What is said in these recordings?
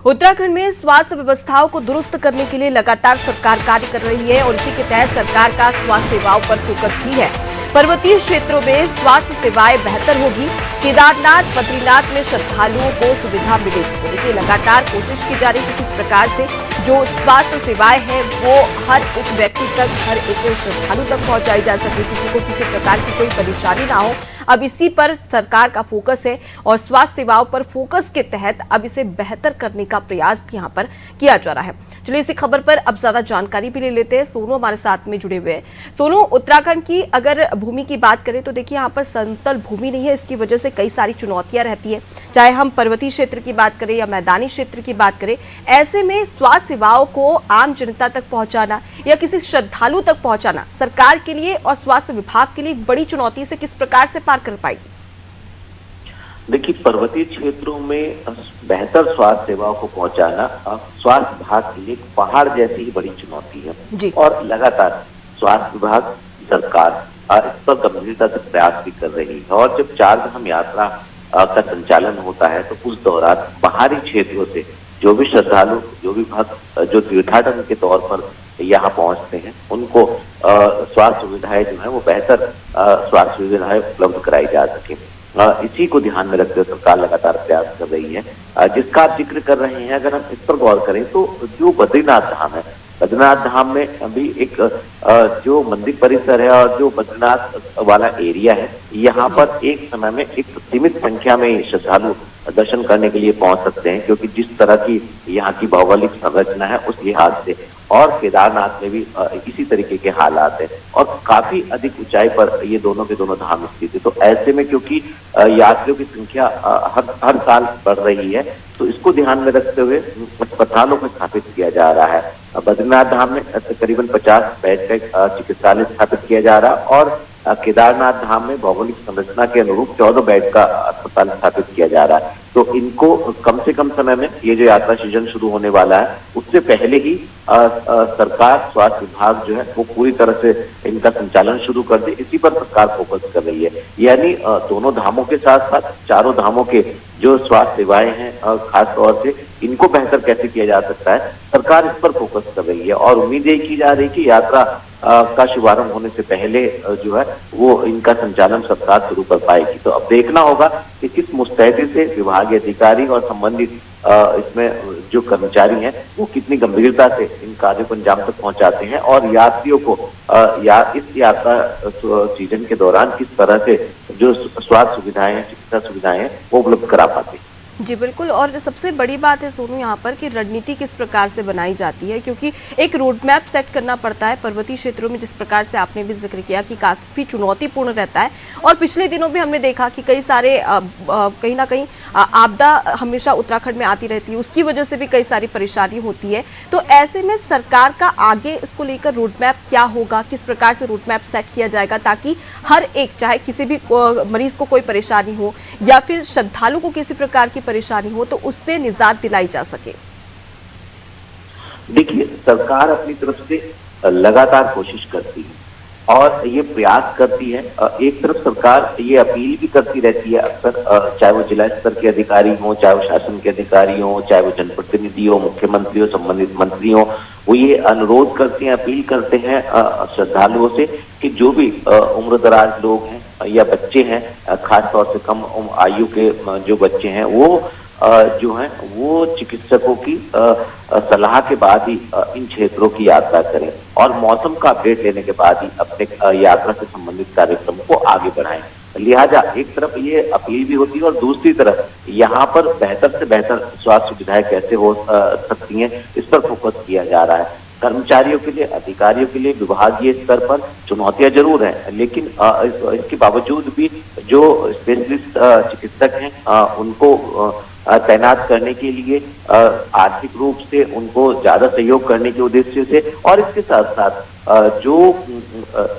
उत्तराखंड में स्वास्थ्य व्यवस्थाओं को दुरुस्त करने के लिए लगातार सरकार कार्य कर रही है और इसी के तहत सरकार का स्वास्थ्य सेवाओं पर फोकस भी है। पर्वतीय क्षेत्रों में स्वास्थ्य सेवाएं बेहतर होगी। केदारनाथ, बद्रीनाथ में श्रद्धालुओं को सुविधा मिलेगी। देखिए, लगातार कोशिश की जा रही है कि किस प्रकार से जो स्वास्थ्य सेवाएं हैं वो हर एक व्यक्ति तक, हर एक श्रद्धालु तक पहुंचाई जा सके, किसी को किसी प्रकार की कोई परेशानी ना हो। अब इसी पर सरकार का फोकस है और स्वास्थ्य सेवाओं पर फोकस के तहत अब इसे बेहतर करने का प्रयास भी यहाँ पर किया जा रहा है। चलिए इसी खबर पर अब ज्यादा जानकारी भी ले लेते हैं। सोनू हमारे साथ में जुड़े हुए हैं। सोनू, उत्तराखंड की अगर भूमि की बात करें तो देखिए यहाँ पर समतल भूमि नहीं है, इसकी वजह से कई सारी चुनौतियां रहती है, चाहे हम पर्वतीय क्षेत्र की बात करें या मैदानी क्षेत्र की बात करें। ऐसे में स्वास्थ्य सेवाओं को आम जनता तक पहुंचाना या किसी श्रद्धालु तक पहुंचाना सरकार के लिए और स्वास्थ्य विभाग के लिए एक बड़ी चुनौती से किस प्रकार से पार कर पाएगी? देखिए, पर्वतीय क्षेत्रों में बेहतर स्वास्थ्य सेवाओं को पहुंचाना स्वास्थ्य विभाग के लिए एक पहाड़ जैसी ही बड़ी चुनौती है और लगातार स्वास्थ्य विभाग, सरकार इस पर गंभीरता से प्रयास भी कर रही है। और जब 4 धाम यात्रा का संचालन होता है तो उस दौरान बाहरी क्षेत्रों से जो भी श्रद्धालु, जो भी भक्त जो तीर्थाटन के तौर पर यहाँ पहुंचते हैं, उनको स्वास्थ्य सुविधाएं जो है वो बेहतर स्वास्थ्य सुविधाएं उपलब्ध कराई जा सके, इसी को ध्यान में रखते हुए सरकार लगातार प्रयास कर रही है। जिसका आप जिक्र कर रहे हैं, अगर हम इस पर गौर करें तो जो बद्रीनाथ धाम है, बद्रीनाथ धाम में अभी एक जो मंदिर परिसर है और जो बद्रीनाथ वाला एरिया है, यहाँ पर एक समय में एक सीमित संख्या में श्रद्धालु दर्शन करने के लिए पहुंच सकते हैं, क्योंकि जिस तरह की यहाँ की भौगोलिक संरचना है उस लिहाज से, और केदारनाथ में भी इसी तरीके के हालात है और काफी अधिक ऊंचाई पर ये दोनों के दोनों धाम स्थित है। तो ऐसे में क्योंकि यात्रियों की संख्या हर साल बढ़ रही है, तो इसको ध्यान में रखते हुए अस्पतालों को स्थापित किया जा रहा है। बद्रीनाथ धाम में करीबन 50 बेड का चिकित्सालय स्थापित किया जा रहा है और केदारनाथ धाम में भौगोलिक संरचना के अनुरूप 14 बेड का अस्पताल स्थापित किया जा रहा है। तो इनको कम से कम समय में, ये जो यात्रा सीजन शुरू होने वाला है उससे पहले ही सरकार, स्वास्थ्य विभाग जो है वो पूरी तरह से इनका संचालन शुरू कर दे, इसी पर सरकार फोकस कर रही है। यानी दोनों धामों के साथ साथ चारों धामों के जो स्वास्थ्य सेवाएं हैं, खास तौर से इनको बेहतर कैसे किया जा सकता है, सरकार इस पर फोकस कर रही है और उम्मीद यही की जा रही है कि यात्रा का शुभारंभ होने से पहले जो है वो इनका संचालन सरकार शुरू कर पाएगी। तो अब देखना होगा कि किस मुस्तैदी से विभागीय अधिकारी और संबंधित इसमें जो कर्मचारी हैं वो कितनी गंभीरता से इन कार्यों को अंजाम तक पहुंचाते हैं और यात्रियों को इस यात्रा सीजन के दौरान किस तरह से जो स्वास्थ्य सुविधाएं हैं, चिकित्सा सुविधाएं हैं वो उपलब्ध करा पाते हैं। जी बिल्कुल, और सबसे बड़ी बात है सोनू यहाँ पर कि रणनीति किस प्रकार से बनाई जाती है, क्योंकि एक रोड मैप सेट करना पड़ता है। पर्वतीय क्षेत्रों में जिस प्रकार से आपने भी जिक्र किया कि काफ़ी चुनौतीपूर्ण रहता है और पिछले दिनों में हमने देखा कि कई सारे कहीं ना कहीं आपदा हमेशा उत्तराखंड में आती रहती है, उसकी वजह से भी कई सारी परेशानी होती है। तो ऐसे में सरकार का आगे इसको लेकर रोड मैप क्या होगा, किस प्रकार से रोड मैप सेट किया जाएगा ताकि हर एक, चाहे किसी भी मरीज को कोई परेशानी हो या फिर श्रद्धालु को किसी प्रकार की परेशानी हो तो उससे निजात दिलाई जा सके? देखिए, सरकार अपनी तरफ से लगातार कोशिश करती है और ये प्रयास करती है। एक तरफ सरकार ये अपील भी करती रहती है अक्सर, चाहे वो जिला स्तर के अधिकारी हों, चाहे वो शासन के अधिकारी हों, चाहे वो जनप्रतिनिधि हो, मुख्यमंत्री हो, संबंधित मंत्री हो, वो ये अनुरोध करते हैं, अपील करते हैं श्रद्धालुओं से कि जो भी उम्रदराज लोग हैं या बच्चे हैं, खास तौर से कम आयु के जो बच्चे हैं, वो जो है वो चिकित्सकों की सलाह के बाद ही इन क्षेत्रों की यात्रा करें और मौसम का अपडेट लेने के बाद ही अपने यात्रा से संबंधित कार्यक्रम को आगे बढ़ाएं। लिहाजा एक तरफ ये अपील भी होती है और दूसरी तरफ यहाँ पर बेहतर से बेहतर स्वास्थ्य सुविधाएं कैसे हो सकती हैं, इस पर फोकस किया जा रहा है। कर्मचारियों के लिए, अधिकारियों के लिए विभागीय स्तर पर चुनौतियां जरूर हैं, लेकिन इसके बावजूद भी जो स्पेशलिस्ट चिकित्सक हैं उनको तैनात करने के लिए, आर्थिक रूप से उनको ज्यादा सहयोग करने के उद्देश्य से और इसके साथ साथ जो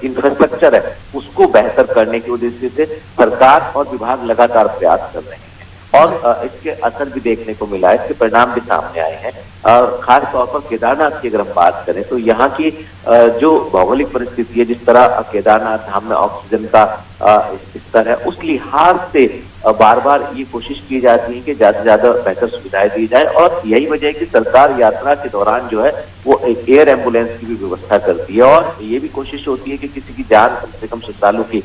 इंफ्रास्ट्रक्चर है उसको बेहतर करने के उद्देश्य से सरकार और विभाग लगातार प्रयास कर रहे हैं और इसके असर भी देखने को मिला है, इसके परिणाम भी सामने आए हैं। खास तौर पर केदारनाथ की अगर हम बात करें तो यहाँ की जो भौगोलिक परिस्थिति है, जिस तरह केदारनाथ धाम में ऑक्सीजन का स्तर है, उस लिहाज से बार बार ये कोशिश की जाती है कि ज्यादा से ज्यादा बेहतर सुविधाएं दी जाए। और यही वजह है कि सरकार यात्रा के दौरान जो है वो एक एयर एम्बुलेंस की भी व्यवस्था करती है, और ये भी कोशिश होती है कि किसी की जान कम से कम श्रद्धालु की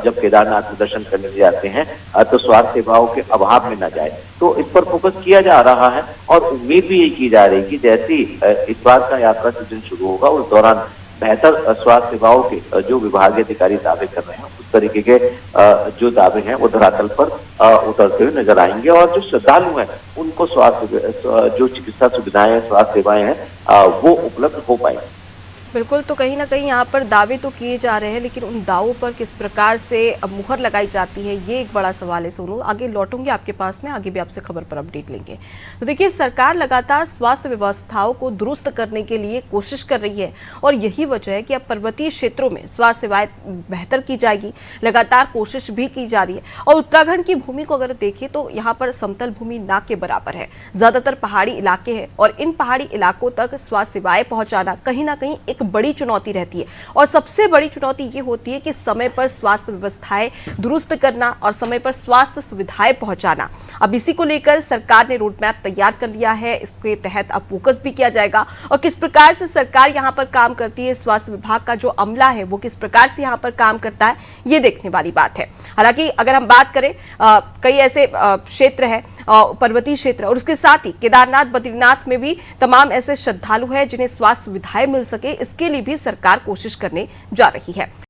जब केदारनाथ में दर्शन करने जाते हैं तो स्वास्थ्य सेवाओं के अभाव में न जाए। तो इस पर फोकस किया जा रहा है और उम्मीद भी यही की जा रही है कि जैसी इस बार का यात्रा सीजन शुरू होगा उस दौरान बेहतर स्वास्थ्य सेवाओं के जो विभागीय अधिकारी दावे कर रहे हैं उस तरीके के जो दावे हैं वो धरातल पर उतरते हुए नजर आएंगे, और जो श्रद्धालु हैं उनको स्वास्थ्य जो चिकित्सा सुविधाएं स्वास्थ्य सेवाएं हैं वो उपलब्ध हो पाएंगी। बिल्कुल, तो कहीं ना कहीं यहाँ पर दावे तो किए जा रहे हैं, लेकिन उन दावों पर किस प्रकार से मुहर लगाई जाती है ये एक बड़ा सवाल है। सोनू, आगे लौटूंगी आपके पास में, आगे भी आपसे खबर पर अपडेट लेंगे। तो देखिए, सरकार लगातार स्वास्थ्य व्यवस्थाओं को दुरुस्त करने के लिए कोशिश कर रही है और यही वजह है कि अब पर्वतीय क्षेत्रों में स्वास्थ्य सेवाएं बेहतर की जाएगी, लगातार कोशिश भी की जा रही है। और उत्तराखंड की भूमि को अगर देखें तो यहाँ पर समतल भूमि ना के बराबर है, ज्यादातर पहाड़ी इलाके हैं और इन पहाड़ी इलाकों तक स्वास्थ्य सेवाएं पहुंचाना कहीं ना कहीं एक बड़ी चुनौती रहती है। और सबसे बड़ी चुनौती ये होती है कि समय पर स्वास्थ्य व्यवस्थाएं दुरुस्त करना और समय पर स्वास्थ्य सुविधाएं पहुंचाना। अब इसी को लेकर सरकार ने रोड मैप तैयार कर लिया है, इसके तहत अब फोकस भी किया जाएगा और किस प्रकार से सरकार यहां पर काम करती है, स्वास्थ्य विभाग का जो अमला है वो किस प्रकार से यहां पर काम करता है, ये देखने वाली बात है। हालांकि अगर हम बात करें कई ऐसे क्षेत्र है पर्वतीय क्षेत्र और उसके साथ ही केदारनाथ बद्रीनाथ में भी तमाम ऐसे श्रद्धालु हैं जिन्हें स्वास्थ्य सुविधाएं मिल सके, इसके लिए भी सरकार कोशिश करने जा रही है।